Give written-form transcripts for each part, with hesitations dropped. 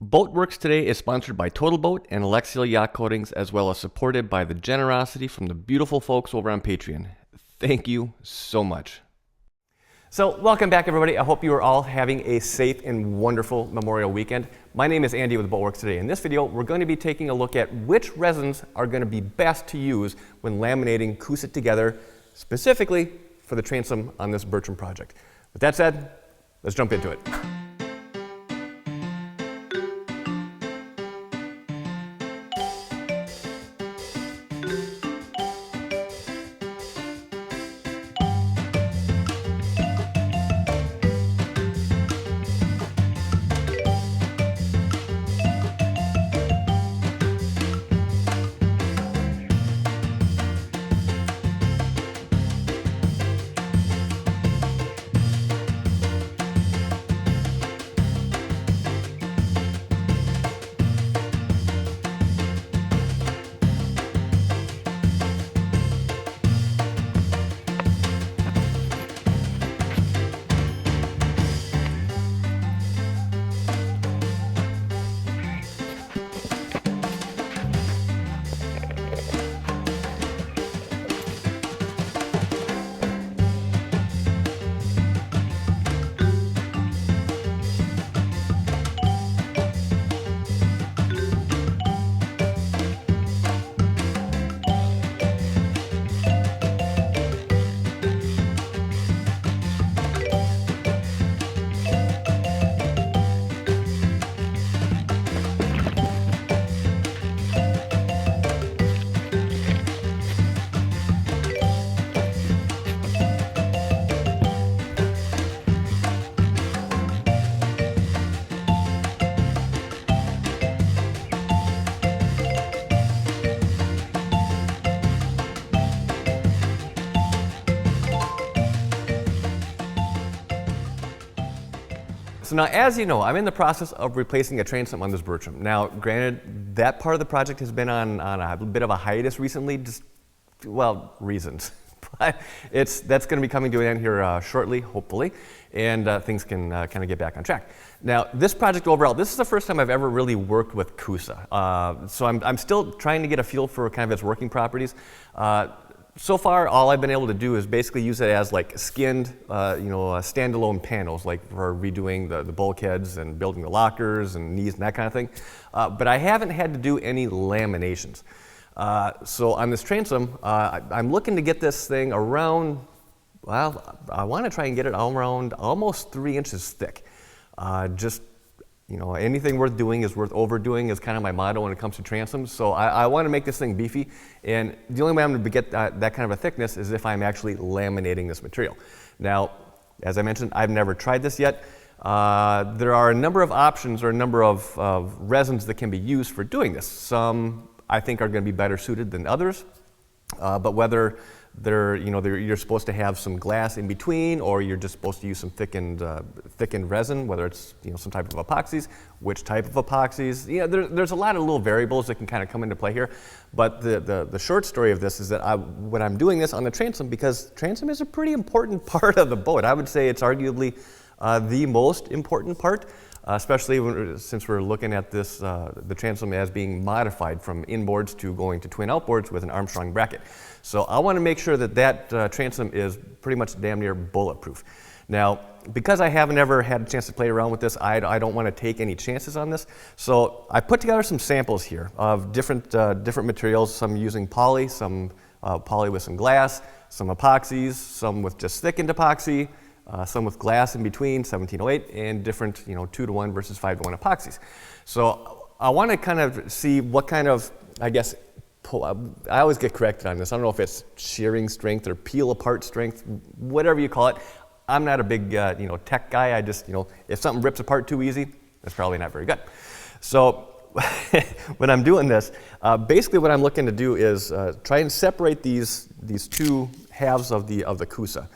Boatworks today is sponsored by Total Boat and Alexial Yacht Coatings, as well as supported by the generosity from the beautiful folks over on Patreon. Thank you so much. So welcome back, everybody. I hope you are all having a safe and wonderful Memorial weekend. My name is Andy with Boatworks today. In this video, we're going to be taking a look at which resins are going to be best to use when laminating Coosa together, specifically for the transom on this Bertram project. With that said, let's jump into it. So now, as you know, I'm in the process of replacing a transom on this Bertram. Now, granted, that part of the project has been on a bit of a hiatus recently, just, well, reasons. But that's going to be coming to an end here shortly, hopefully, and things can kind of get back on track. Now, this project overall, this is the first time I've ever really worked with Coosa. So I'm still trying to get a feel for kind of its working properties. So far, all I've been able to do is basically use it as like skinned, standalone panels, like for redoing the bulkheads and building the lockers and knees and that kind of thing. But I haven't had to do any laminations. So on this transom, I'm looking to get this thing around, well, I want to try and get it around almost 3 inches thick. Anything worth doing is worth overdoing is kind of my motto when it comes to transoms. So I want to make this thing beefy, and the only way I'm going to get that kind of a thickness is if I'm actually laminating this material. Now, as I mentioned, I've never tried this yet. There are a number of options or a number of resins that can be used for doing this. Some I think are going to be better suited than others, but whether you're supposed to have some glass in between, or you're just supposed to use some thickened resin, whether it's some type of epoxies, which type of epoxies. There's a lot of little variables that can kind of come into play here. But the short story of this is that when I'm doing this on the transom, because transom is a pretty important part of the boat. I would say it's arguably the most important part. Especially since we're looking at this, the transom as being modified from inboards to going to twin outboards with an Armstrong bracket. So I want to make sure that transom is pretty much damn near bulletproof. Now, because I haven't ever had a chance to play around with this, I don't want to take any chances on this. So I put together some samples here of different materials, some using poly, some poly with some glass, some epoxies, some with just thickened epoxy, some with glass in between, 1708, and different 2-to-1 versus 5-to-1 epoxies. So I want to kind of see what kind of, I guess, I always get corrected on this. I don't know if it's shearing strength or peel apart strength, whatever you call it. I'm not a big tech guy. I just, if something rips apart too easy, that's probably not very good. So when I'm doing this, basically what I'm looking to do is try and separate these two halves of the Coosa.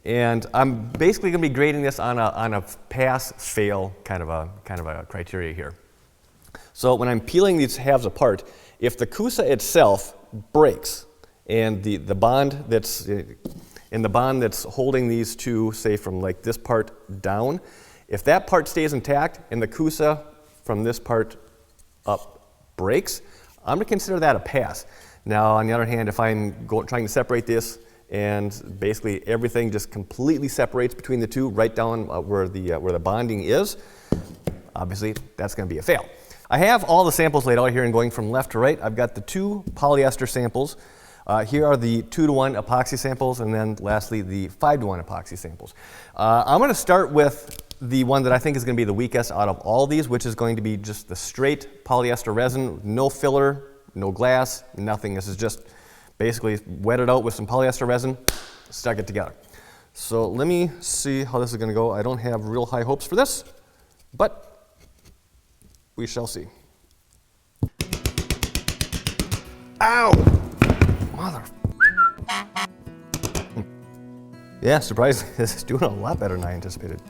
And I'm basically going to be grading this on a pass-fail kind of a criteria here. So when I'm peeling these halves apart, if the Coosa itself breaks and the bond that's holding these two, say from like this part down, if that part stays intact and the Coosa from this part up breaks, I'm going to consider that a pass. Now, on the other hand, if I'm trying to separate this and basically everything just completely separates between the two right down where the bonding is, obviously that's going to be a fail. I have all the samples laid out here and going from left to right. I've got the 2 polyester samples. Here are the 2-to-1 epoxy samples, and then lastly the 5-to-1 epoxy samples. I'm going to start with the one that I think is going to be the weakest out of all these, which is going to be just the straight polyester resin, no filler, no glass, nothing. This is just basically wet it out with some polyester resin, stuck it together. So let me see how this is going to go. I don't have real high hopes for this, but we shall see. Ow! Mother. Yeah, surprisingly, this is doing a lot better than I anticipated.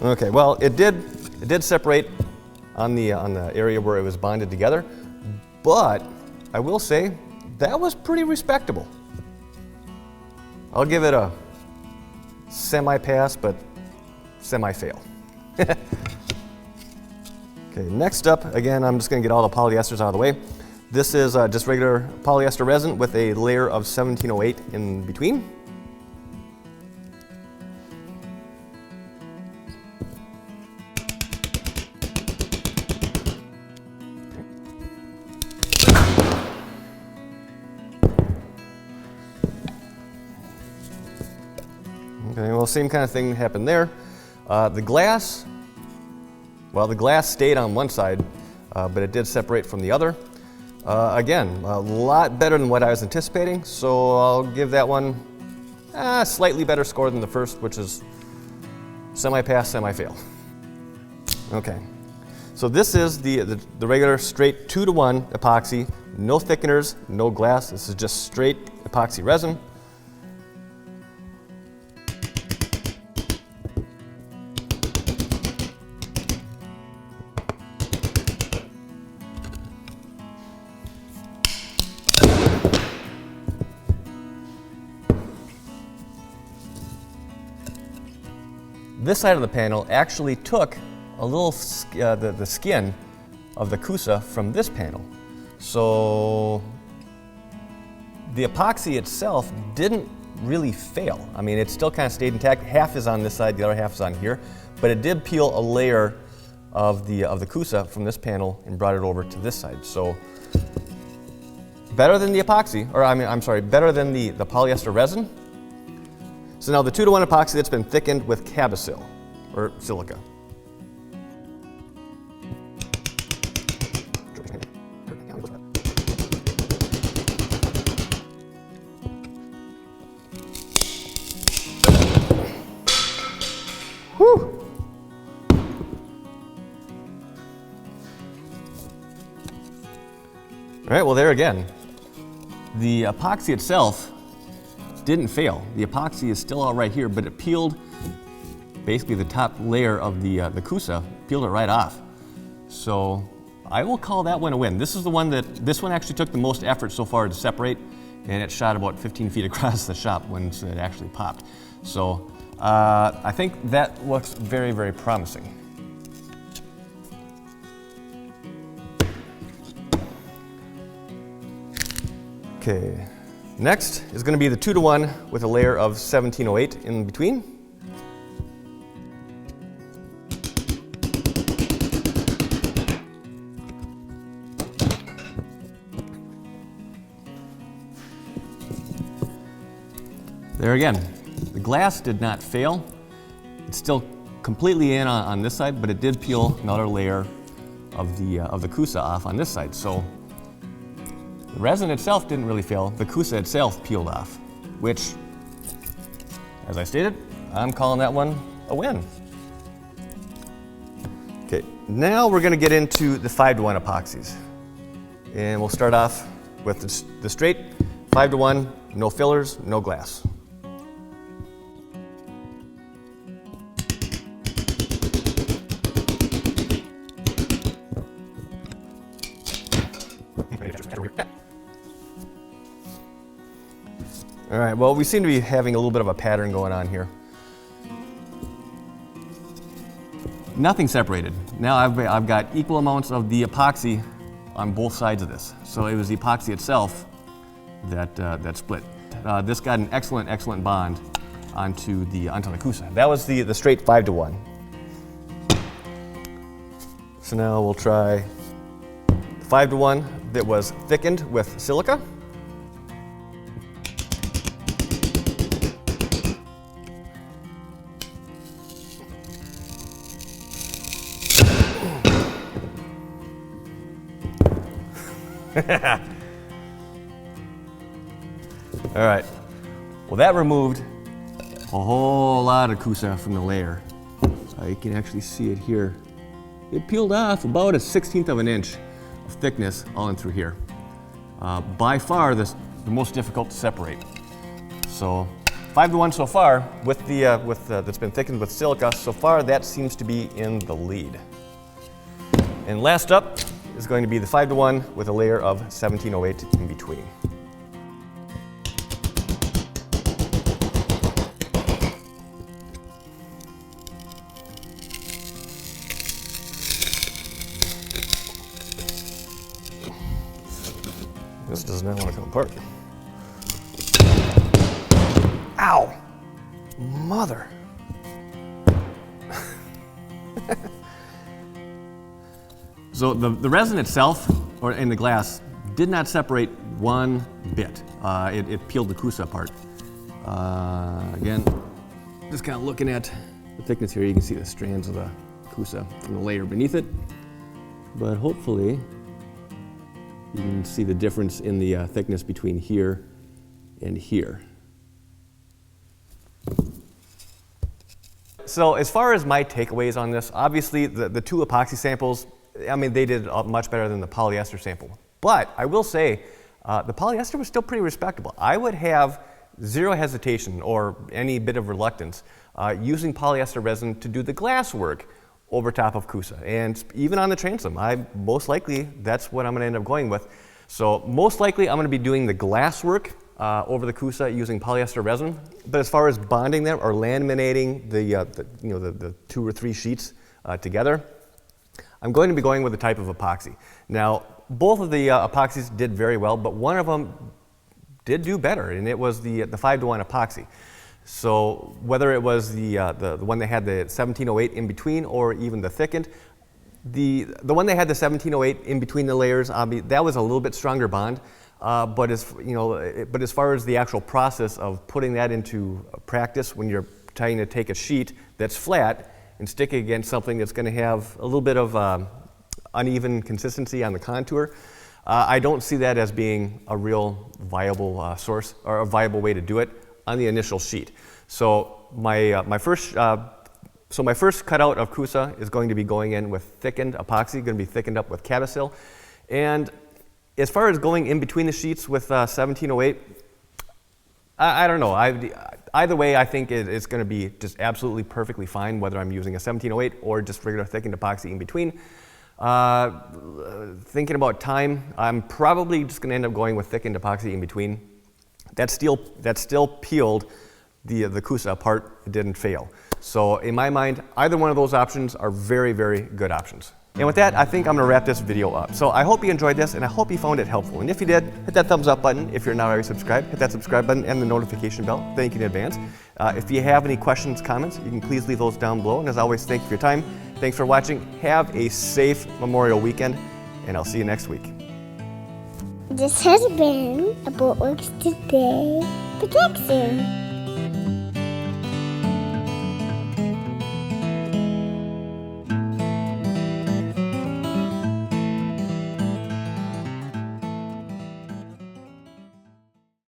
Okay, well, it did separate on the area where it was bonded together, but I will say that was pretty respectable. I'll give it a semi-pass, but semi-fail. Okay, next up, again, I'm just going to get all the polyesters out of the way. This is just regular polyester resin with a layer of 1708 in between. Okay, well, same kind of thing happened there. The glass stayed on one side, but it did separate from the other. Again, a lot better than what I was anticipating, so I'll give that one a slightly better score than the first, which is semi-pass, semi-fail. Okay, so this is the regular straight 2-to-1 epoxy, no thickeners, no glass. This is just straight epoxy resin. This side of the panel actually took a little the skin of the Coosa from this panel. So the epoxy itself didn't really fail. I mean, it still kind of stayed intact. Half is on this side, the other half is on here, but it did peel a layer of the Coosa from this panel and brought it over to this side. So better than the epoxy, or I'm sorry, better than the polyester resin. So now the 2-to-1 epoxy that's been thickened with Cabasil, or silica. Whew. All right, well, there again, the epoxy itself didn't fail. The epoxy is still out right here, but it peeled basically the top layer of the Coosa, peeled it right off. So I will call that one a win. This is the one this one actually took the most effort so far to separate, and it shot about 15 feet across the shop when it actually popped. So I think that looks very, very promising. Okay. Next is going to be the 2-to-1 with a layer of 1708 in between. There again, the glass did not fail. It's still completely in on this side, but it did peel another layer of the Coosa off on this side. So the resin itself didn't really fail. The Coosa itself peeled off, which, as I stated, I'm calling that one a win. Okay, now we're going to get into the 5-to-1 epoxies. And we'll start off with the straight 5-to-1, no fillers, no glass. All right, well, we seem to be having a little bit of a pattern going on here. Nothing separated. Now I've got equal amounts of the epoxy on both sides of this. So it was the epoxy itself that split. This got an excellent bond onto the Coosa. That was the straight 5-to-1. So now we'll try 5-to-1 that was thickened with silica. All right, well, that removed a whole lot of Coosa from the layer. So you can actually see it here. It peeled off about 1/16 of an inch of thickness all in through here. By far the most difficult to separate. So 5-to-1 so far with that's been thickened with silica. So far that seems to be in the lead. And last up is going to be the 5-to-1 with a layer of 1708 in between. This does not want to come apart. Ow! Mother! So the resin itself, or in the glass, did not separate one bit. It peeled the Coosa apart. Again, just kind of looking at the thickness here, you can see the strands of the Coosa from the layer beneath it. But hopefully, you can see the difference in the thickness between here and here. So as far as my takeaways on this, obviously the two epoxy samples, I mean, they did much better than the polyester sample. But I will say, the polyester was still pretty respectable. I would have zero hesitation or any bit of reluctance using polyester resin to do the glass work over top of Coosa. And even on the transom, most likely that's what I'm gonna end up going with. So most likely I'm gonna be doing the glass work over the Coosa using polyester resin. But as far as bonding them or laminating the 2 or 3 sheets together, I'm going to be going with a type of epoxy. Now, both of the epoxies did very well, but one of them did do better, and it was the 5-to-1 epoxy. So whether it was the one that had the 1708 in between or even the thickened, the one that had the 1708 in between the layers, that was a little bit stronger bond. But as far as the actual process of putting that into practice, when you're trying to take a sheet that's flat and stick it against something that's going to have a little bit of uneven consistency on the contour, I don't see that as being a real viable source or a viable way to do it on the initial sheet. So my first cutout of Coosa is going to be going in with thickened epoxy, going to be thickened up with Catasil. And as far as going in between the sheets with 1708, I don't know. Either way, I think it's going to be just absolutely perfectly fine, whether I'm using a 1708 or just regular thickened epoxy in between. Thinking about time, I'm probably just going to end up going with thickened epoxy in between. That still peeled the Coosa apart. It didn't fail. So in my mind, either one of those options are very, very good options. And with that, I think I'm going to wrap this video up. So I hope you enjoyed this, and I hope you found it helpful. And if you did, hit that thumbs up button. If you're not already subscribed, hit that subscribe button and the notification bell. Thank you in advance. If you have any questions, comments, you can please leave those down below. And as always, thank you for your time. Thanks for watching. Have a safe Memorial weekend, and I'll see you next week. This has been a Boatworks Today production.